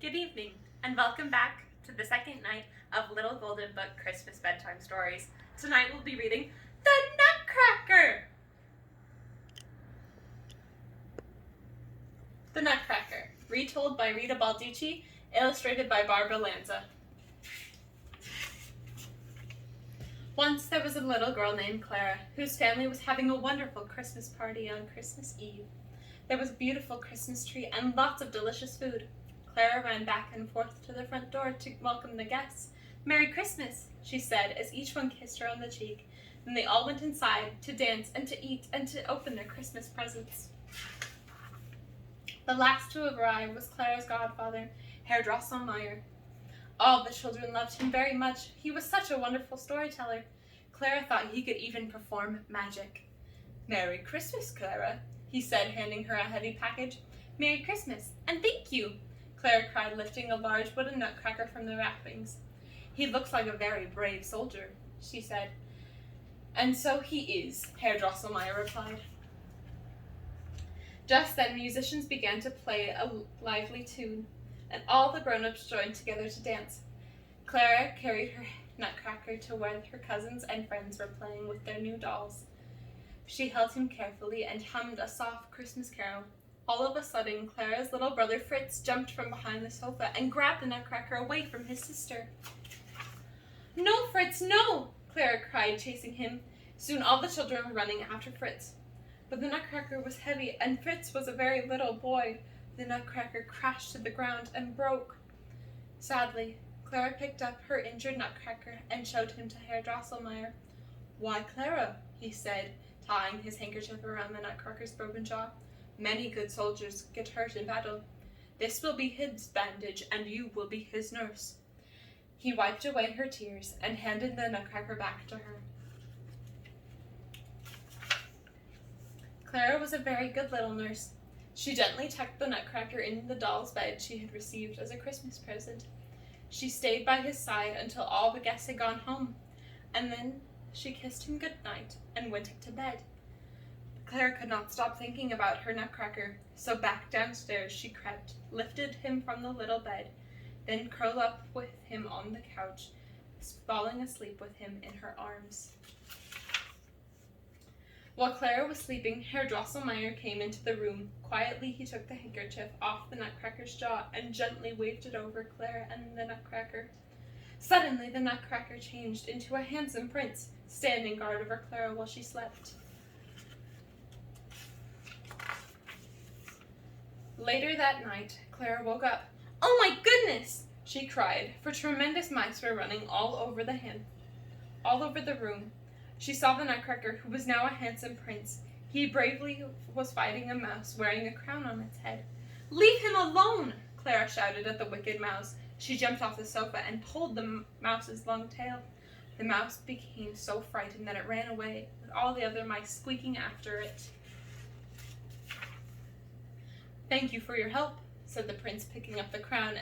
Good evening, and welcome back to the second night of Little Golden Book Christmas Bedtime Stories. Tonight we'll be reading The Nutcracker! The Nutcracker, retold by Rita Balducci, illustrated by Barbara Lanza. Once there was a little girl named Clara, whose family was having a wonderful Christmas party on Christmas Eve. There was a beautiful Christmas tree and lots of delicious food. Clara ran back and forth to the front door to welcome the guests. "Merry Christmas," she said as each one kissed her on the cheek. Then they all went inside to dance and to eat and to open their Christmas presents. The last to arrive was Clara's godfather, Herr Drosselmeyer. All the children loved him very much. He was such a wonderful storyteller. Clara thought he could even perform magic. "Merry Christmas, Clara," he said, handing her a heavy package. "Merry Christmas, and thank you," Clara cried, lifting a large wooden nutcracker from the wrappings. "He looks like a very brave soldier," she said. "And so he is," Herr Drosselmeyer replied. Just then musicians began to play a lively tune, and all the grown-ups joined together to dance. Clara carried her nutcracker to where her cousins and friends were playing with their new dolls. She held him carefully and hummed a soft Christmas carol. All of a sudden, Clara's little brother Fritz jumped from behind the sofa and grabbed the nutcracker away from his sister. "No, Fritz, no!" Clara cried, chasing him. Soon all the children were running after Fritz. But the nutcracker was heavy, and Fritz was a very little boy. The nutcracker crashed to the ground and broke. Sadly, Clara picked up her injured nutcracker and showed him to Herr Drosselmeyer. "Why, Clara," he said, tying his handkerchief around the nutcracker's broken jaw, "many good soldiers get hurt in battle. This will be his bandage, and you will be his nurse." He wiped away her tears and handed the nutcracker back to her. Clara was a very good little nurse. She gently tucked the nutcracker in the doll's bed she had received as a Christmas present. She stayed by his side until all the guests had gone home, and then she kissed him good night and went up to bed. Clara could not stop thinking about her nutcracker, so back downstairs she crept, lifted him from the little bed, then curled up with him on the couch, falling asleep with him in her arms. While Clara was sleeping, Herr Drosselmeyer came into the room. Quietly he took the handkerchief off the nutcracker's jaw and gently waved it over Clara and the nutcracker. Suddenly the nutcracker changed into a handsome prince, standing guard over Clara while she slept. Later that night, Clara woke up. "Oh my goodness!" she cried, for tremendous mice were running all over the room. She saw the nutcracker, who was now a handsome prince. He bravely was fighting a mouse wearing a crown on its head. "Leave him alone!" Clara shouted at the wicked mouse. She jumped off the sofa and pulled the mouse's long tail. The mouse became so frightened that it ran away, with all the other mice squeaking after it. "Thank you for your help," said the prince, picking up the crown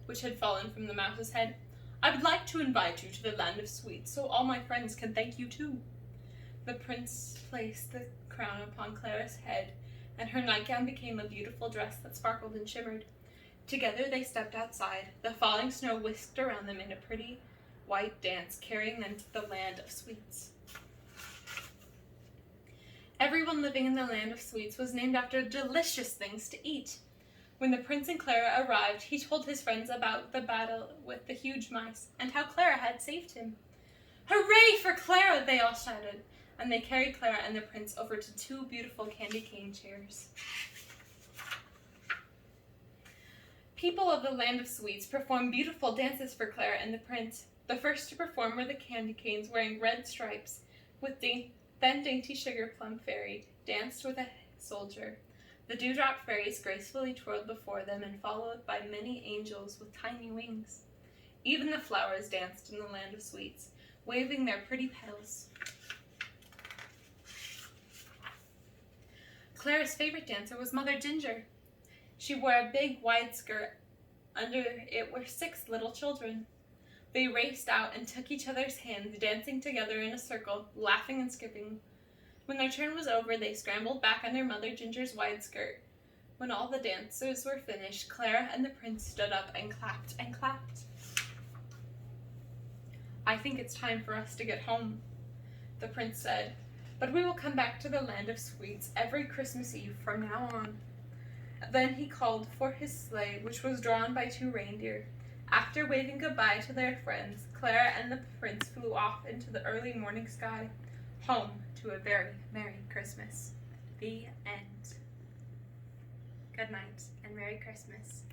which had fallen from the mouse's head. "I would like to invite you to the land of sweets, so all my friends can thank you too." The prince placed the crown upon Clara's head, and her nightgown became a beautiful dress that sparkled and shimmered. Together they stepped outside. The falling snow whisked around them in a pretty white dance, carrying them to the land of sweets. Everyone living in the land of sweets was named after delicious things to eat. When the prince and Clara arrived, he told his friends about the battle with the huge mice and how Clara had saved him. "Hooray for Clara!" they all shouted, and they carried Clara and the prince over to two beautiful candy cane chairs. People of the land of sweets performed beautiful dances for Clara and the prince. The first to perform were the candy canes wearing red stripes, then Dainty Sugar Plum Fairy danced with a soldier. The dewdrop fairies gracefully twirled before them and followed by many angels with tiny wings. Even the flowers danced in the land of sweets, waving their pretty petals. Clara's favorite dancer was Mother Ginger. She wore a big wide skirt. Under it were 6 little children. They raced out and took each other's hands, dancing together in a circle, laughing and skipping. When their turn was over, they scrambled back under Mother Ginger's wide skirt. When all the dancers were finished, Clara and the prince stood up and clapped and clapped. "I think it's time for us to get home," the prince said, "but we will come back to the land of sweets every Christmas Eve from now on." Then he called for his sleigh, which was drawn by 2 reindeer. After waving goodbye to their friends, Clara and the prince flew off into the early morning sky, home to a very Merry Christmas. The end. Good night and Merry Christmas.